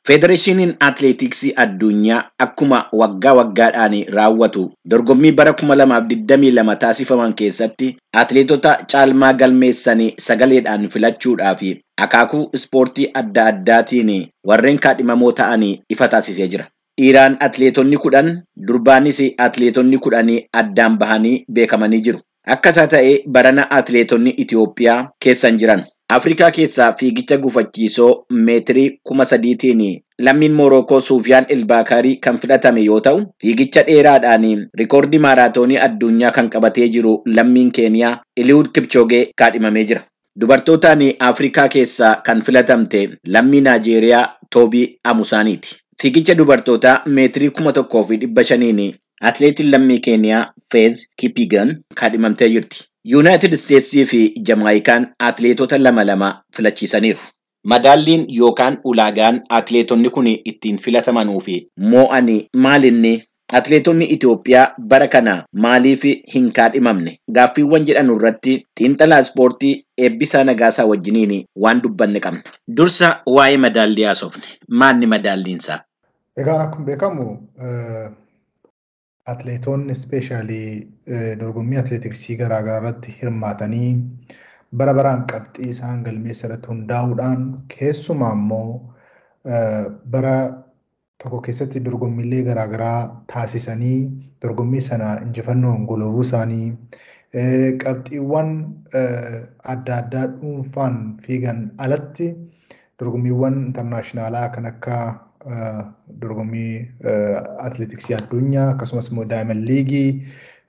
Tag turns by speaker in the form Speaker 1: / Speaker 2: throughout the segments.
Speaker 1: Federeeshiniin Atileetiksii Addunyaa akkuma waggaa waggaadhaan raawwatu dorgommii bara 2022 taasifaman keessatti atileetota caalmaa galmeessanii sagaleedhaan filachuudhaaf akaakuu ispoortii adda addaatiin warreen kaadhimamoo ta'anii ifa taasisee jira. Dhiiraan atileetonni 10, durbaanis atileetonni 10 addaan bahanii beekamanii jiru. Akkasaa ta'ee barana atileetonni Itoophiyaa keessan jiran. Afrikaa keessaa fiigicha gufachiisoo meetirii 3,000tiin lammiin Morookoo Suufiyaan Elbaakarii kan filatame yoo ta'u, fiigicha dheeraadhaan rikoordii maaraatoonii addunyaa kan qabatee jiru lammiin Keeniyaa Eliud Kipchoogee kaadhimamee jira. Dubartootaan Afrikaa keessaa kan filatamte lammii Naajeeriyaa Toobii Amusaaniiti. Fiigicha dubartootaa meetirii 1,500 atileetiin lammii Keeniyaa Feez Kipigan kaadhimamtee jirti. Yuunaayitid Isteetsii fi Jamaayikaan atileetota 2 filachiisaniiru. Madaalliin yookaan ulaagaan atileetonni kun ittiin filatamanuu fi moo'anii maalinni atileetonni Itoophiyaa bara kana maaliif hin kaadhimamne gaaffiiwwan jedhanu irratti xiinxalaa ispoortii Eebbisaa Nagaasaa wajjiniin waan dubbanne qabna. Dursa waa'ee madaallii haasofne. Maanni madaalliinsaa?
Speaker 2: Egaan akkuma beekamu atileetonni ispeeshaalii dorgommii atileetiksii garaagaraa irratti hirmaatanii bara baraan qabxii isaan galmeessa irratti hundaa'uudhaan keessumaa immoo bara tokko keessatti dorgommiilee garaagaraa taasisanii dorgommii sana injifannoon goolabuu isaanii qabxiiwwan adda addaa dhuunfaan fiigan alatti dorgommiiwwan intarnaashinaalaa kan akka dorgommii atileetiksii addunyaa akkasumas immoo Diamond League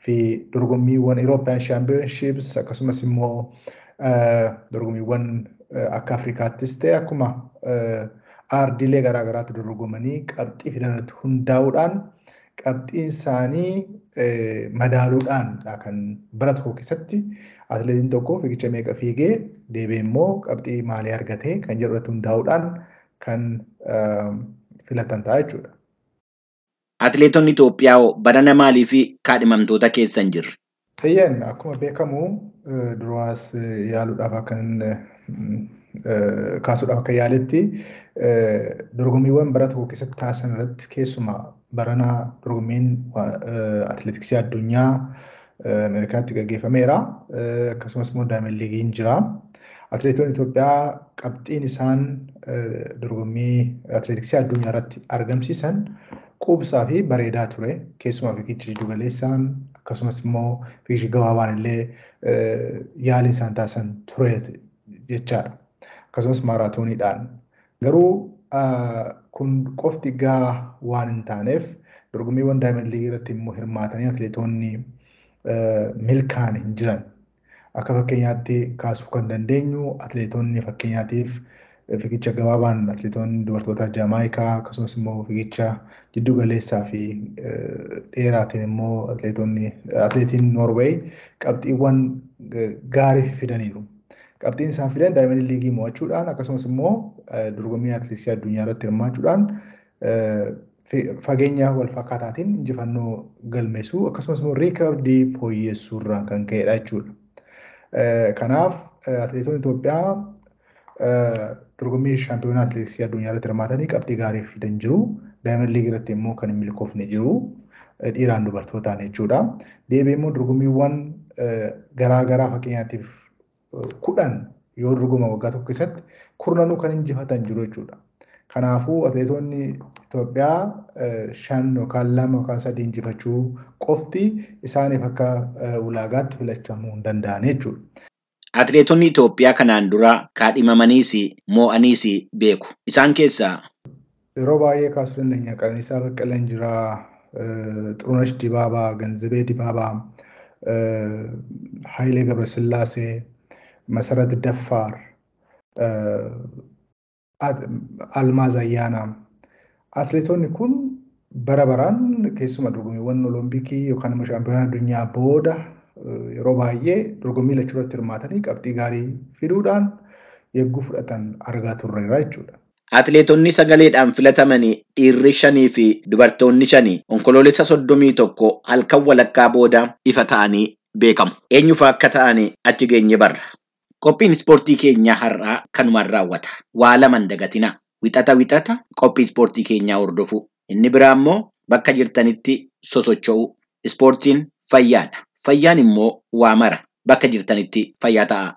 Speaker 2: fi dorgommiiwwan European Championships akkasumas immoo dorgommiiwwan akka Afrikaattis ta'e akkuma ardiilee garaagaraatti dorgomanii qabxii fidanirratti hundaa'uudhaan qabxiin isaanii madaaluudhaan kan bara tokko keessatti atileetiin tokko fiigicha meeqa fiigee deebi'ee immoo qabxii maalii argatee kan jedhu irratti hundaa'uudhaan kan filatan ta'a jechuudha.
Speaker 1: Atileetonni Itoophiyaa barana maaliif kaadhimamtoota keessa hin jirre?
Speaker 2: Eeyyeen akkuma beekamu duraas yaaluudhaaf akka kaasuudhaaf akka yaaletti dorgommiiwwan bara tokko keessatti taasisan irratti keessumaa barana dorgommiin atileetiksii addunyaa Ameerikaatti gaggeeffameera. Akkasumas immoo Diamond League'n jira. Atileetonni Itoophiyaa qabxiin isaan dorgommii atileetiksii addunyaa irratti argamsiisan quubsaa fi bareedaa ture. Keessumaa fiigichi jiddu galeessaan akkasumas immoo fiigichi gabaabaan illee yaalii isaan taasisan ture jechaadha. Akkasumas maaraatooniidhaan. Garuu kun qofti gahaa waan hin taaneef dorgommiiwwan Diamond League irratti immoo hirmaatanii atileetonni milkaa'an hin jiran. Akka fakkeenyaatti kaasuu kan dandeenyu atileetonni fakkeenyaatiif fiigicha gabaabaan atileetonni dubartoota Jamaayikaa akkasumas immoo fiigicha jiddu galeessaa fi dheeraatiin immoo atileetiin Noorweey qabxiiwwan gaarii fidaniiru. Qabxiin isaan fidan Diamond League mo'achuudhaan akkasumas immoo dorgommii atileetiksii addunyaa irratti hirmaachuudhaan fageenya wal fakkaataatiin injifannoo galmeessuu akkasumas immoo riikardii fooyyessuu irraa kan ka'edha jechuudha. Kanaaf atileetonni Itoophiyaa dorgommii shaampiyoonaa atileetiksii addunyaa irratti hirmaatanii qabxii gaarii fidan jiru. Diamond League irratti immoo kan hin milkoofne jiru. Dhiiraan dubartootaan jechuudha. Deebi'ee immoo dorgommiiwwan garaagaraa fakkeenyaatiif 10 yoo dorgoma waggaa tokko keessatti 10 kan injifatan jiru jechuudha. Kanaafuu atileetonni Itoophiyaa 5 yookaan 2 yookaan 3 injifachuu qofti isaaniif akka ulaagaatti filachamuu hin danda'an jechuudha.
Speaker 1: Atileetonni Itoophiyaa kanaan dura kaadhimamaniis moo'aniis beeku. Isaan keessaa
Speaker 2: yeroo baay'ee kaasuu dandeenya. Qananiisaa Baqqalaan jira, Xurunesh Dibaabaa, Ganzabee Dibaabaa, Hayilee Gabrasillaasee, Masarat Daffaar, Almaaz Ayyaanaa. Atileetonni kun bara baraan keessumaa dorgommiiwwan olompikii yookaan immoo shaampiyoonaa addunyaa booda yeroo baay'ee dorgommii lachuu irratti hirmaatanii qabxii gaarii fiduudhaan yegguu fudhatan argaa turreera jechuudha.
Speaker 1: Atileetonni sagaleedhaan filatamanii dhiirri 5 fi dubartoonni 5 onkoloolessa 31 halkan walakkaa booda ifa ta'anii beekamu. Eenyufa akka ta'anii achi geenye barra. Qophiin ispoortii keenyaa har'aa kanumaan raawwata. Waa laman dagatina. wixata qophii ispoortii keenyaa hordofu. Inni biraa immoo bakka jirtanitti sosocho'u. Ispoortiin fayyaadha. Fayyaan immoo waa mara. Bakka jirtanitti fayyaa ta'a.